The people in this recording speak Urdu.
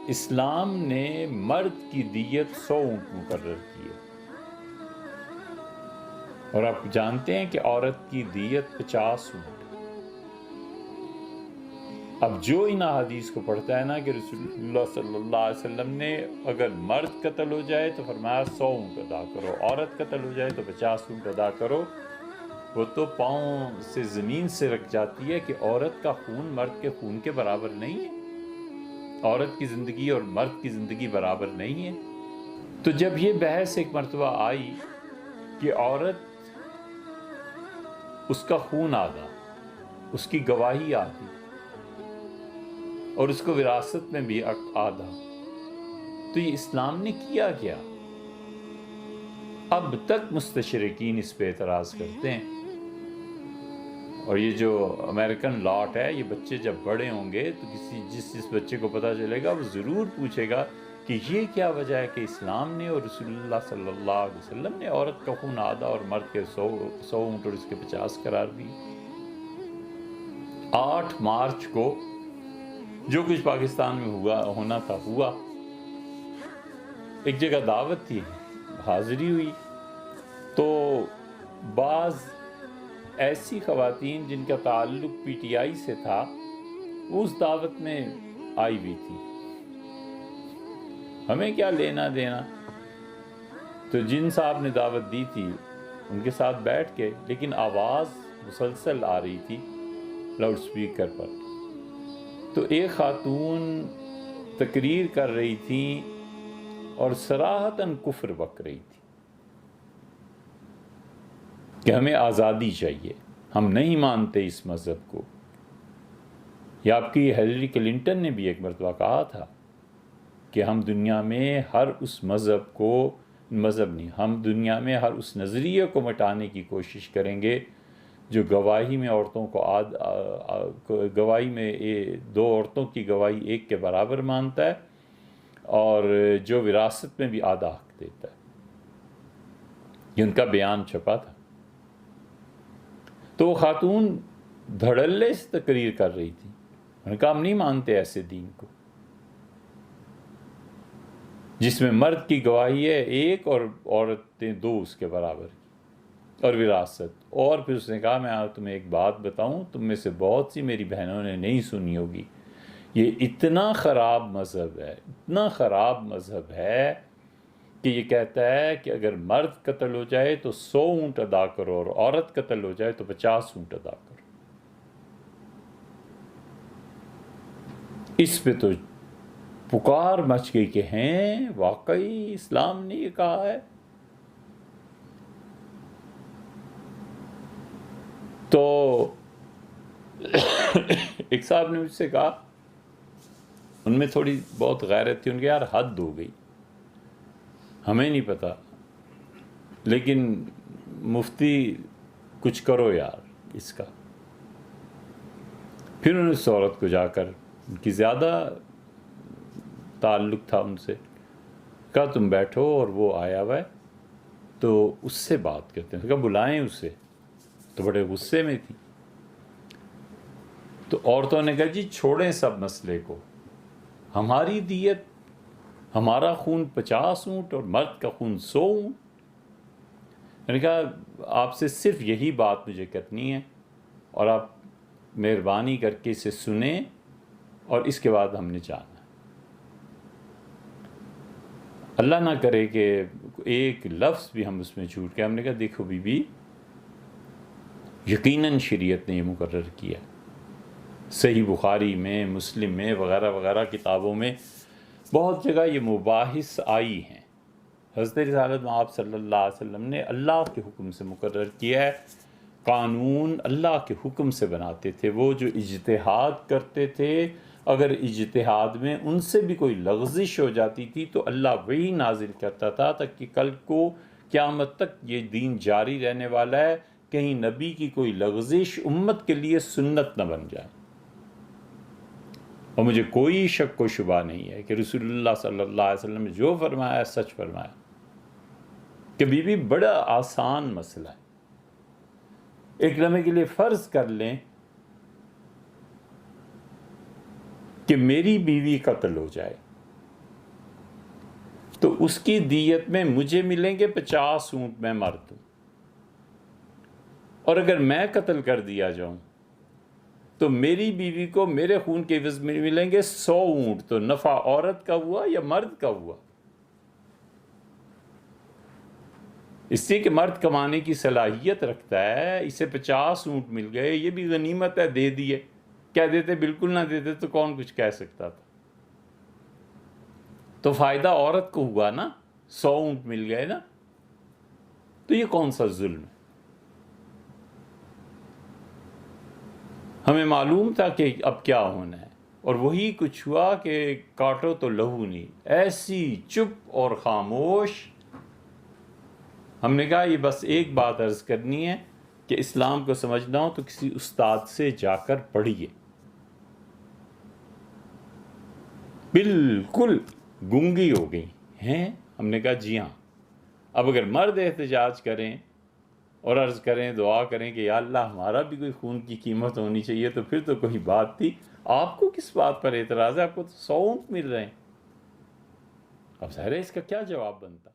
اسلام نے مرد کی دیت 100 اونٹ مقرر کی ہے، اور آپ جانتے ہیں کہ عورت کی دیت 50 اونٹ۔ اب جو ان احادیث کو پڑھتا ہے نا کہ رسول اللہ صلی اللہ علیہ وسلم نے اگر مرد قتل ہو جائے تو فرمایا 100 اونٹ ادا کرو، عورت قتل ہو جائے تو 50 اونٹ ادا کرو، وہ تو پاؤں سے زمین سے رکھ جاتی ہے کہ عورت کا خون مرد کے خون کے برابر نہیں ہے، عورت کی زندگی اور مرد کی زندگی برابر نہیں ہے۔ تو جب یہ بحث ایک مرتبہ آئی کہ عورت اس کا خون آدھا، اس کی گواہی آدھی، اور اس کو وراثت میں بھی آدھا، تو یہ اسلام نے کیا کیا؟ اب تک مستشرقین اس پہ اعتراض کرتے ہیں، اور یہ جو امریکن لاٹ ہے، یہ بچے جب بڑے ہوں گے تو جس بچے کو پتہ چلے گا وہ ضرور پوچھے گا کہ یہ کیا وجہ ہے کہ اسلام نے اور رسول اللہ صلی اللہ علیہ وسلم نے عورت کا خون آدھا اور مرد کے 100 اونٹ اور اس کے 50 قرار دی۔ 8 مارچ کو جو کچھ پاکستان میں ہونا تھا ہوا، ایک جگہ دعوت تھی، حاضری ہوئی، تو بعض ایسی خواتین جن کا تعلق پی ٹی آئی سے تھا وہ اس دعوت میں آئی ہوئی تھی، ہمیں کیا لینا دینا، تو جن صاحب نے دعوت دی تھی ان کے ساتھ بیٹھ کے، لیکن آواز مسلسل آ رہی تھی لاؤڈ سپیکر پر، تو ایک خاتون تقریر کر رہی تھی اور صراحتاً کفر بک رہی تھی کہ ہمیں آزادی چاہیے، ہم نہیں مانتے اس مذہب کو۔ یہ آپ کی ہیلری کلنٹن نے بھی ایک مرتبہ کہا تھا کہ ہم دنیا میں ہر اس ہم دنیا میں ہر اس نظریے کو مٹانے کی کوشش کریں گے جو گواہی میں عورتوں کو گواہی میں 2 عورتوں کی گواہی 1 کے برابر مانتا ہے، اور جو وراثت میں بھی آدھا حق دیتا ہے۔ یہ ان کا بیان چھپا تھا۔ تو وہ خاتون دھڑلے سے تقریر کر رہی تھی، انہوں نے کہا ہم نہیں مانتے ایسے دین کو جس میں مرد کی گواہی ہے 1 اور عورتیں 2 اس کے برابر کی، اور وراثت۔ اور پھر اس نے کہا میں تمہیں ایک بات بتاؤں، تم میں سے بہت سی میری بہنوں نے نہیں سنی ہوگی، یہ اتنا خراب مذہب ہے، اتنا خراب مذہب ہے کہ یہ کہتا ہے کہ اگر مرد قتل ہو جائے تو 100 اونٹ ادا کرو، اور عورت قتل ہو جائے تو 50 اونٹ ادا کرو۔ اس پہ تو پکار مچ گئی کہ ہیں واقعی اسلام نے یہ کہا ہے۔ تو ایک صاحب نے مجھ سے کہا، ان میں تھوڑی بہت غیرت تھی، ان کے یار حد ہو گئی، ہمیں نہیں پتا، لیکن مفتی کچھ کرو یار اس کا۔ پھر انہوں نے اس عورت کو جا کر، ان کی زیادہ تعلق تھا ان سے، کہا تم بیٹھو، اور وہ آیا ہوا ہے تو اس سے بات کرتے ہیں، کہا بلائیں اسے، تو بڑے غصے میں تھی۔ تو عورتوں نے کہا جی چھوڑیں سب مسئلے کو، ہماری دیت، ہمارا خون 50 اونٹ اور مرد کا خون 100 اونٹ۔ میں نے کہا آپ سے صرف یہی بات مجھے کرنی ہے، اور آپ مہربانی کر کے اسے سنیں، اور اس کے بعد ہم نے جانا۔ اللہ نہ کرے کہ ایک لفظ بھی ہم اس میں چھوٹ کے۔ ہم نے کہا دیکھو بی بی، یقیناً شریعت نے یہ مقرر کیا، صحیح بخاری میں، مسلم میں، وغیرہ وغیرہ کتابوں میں بہت جگہ یہ مباحث آئی ہیں۔ حضرت رسالت مآب صلی اللہ علیہ وسلم نے اللہ کے حکم سے مقرر کیا ہے، قانون اللہ کے حکم سے بناتے تھے۔ وہ جو اجتہاد کرتے تھے، اگر اجتہاد میں ان سے بھی کوئی لغزش ہو جاتی تھی تو اللہ وہی نازل کرتا تھا، تاکہ کل کو قیامت تک یہ دین جاری رہنے والا ہے، کہیں نبی کی کوئی لغزش امت کے لیے سنت نہ بن جائے۔ اور مجھے کوئی شک و شبہ نہیں ہے کہ رسول اللہ صلی اللہ علیہ وسلم نے جو فرمایا ہے سچ فرمایا، کہ بی بی بڑا آسان مسئلہ ہے۔ ایک لمحے کے لیے فرض کر لیں کہ میری بیوی قتل ہو جائے تو اس کی دیت میں مجھے ملیں گے 50 اونٹ، میں مرد ہوں، اور اگر میں قتل کر دیا جاؤں تو میری بیوی کو میرے خون کے عوض میں ملیں گے 100 اونٹ۔ تو نفع عورت کا ہوا یا مرد کا ہوا؟ اس لیے کہ مرد کمانے کی صلاحیت رکھتا ہے، اسے 50 اونٹ مل گئے، یہ بھی غنیمت ہے، دے دیے۔ کیا دیتے؟ بالکل نہ دیتے تو کون کچھ کہہ سکتا تھا؟ تو فائدہ عورت کو ہوا نا، 100 اونٹ مل گئے نا، تو یہ کون سا ظلم ہے؟ ہمیں معلوم تھا کہ اب کیا ہونا ہے، اور وہی کچھ ہوا کہ کاٹو تو لہو نہیں، ایسی چپ اور خاموش۔ ہم نے کہا یہ بس ایک بات عرض کرنی ہے کہ اسلام کو سمجھنا ہو تو کسی استاد سے جا کر پڑھیے۔ بالکل گونگی ہو گئی ہیں۔ ہم نے کہا جی ہاں، اب اگر مرد احتجاج کریں اور عرض کریں، دعا کریں کہ یا اللہ ہمارا بھی کوئی خون کی قیمت ہونی چاہیے، تو پھر تو کوئی بات تھی۔ آپ کو کس بات پر اعتراض ہے؟ آپ کو تو 100 اونٹ مل رہے ہیں۔ اب ظاہر ہے اس کا کیا جواب بنتا؟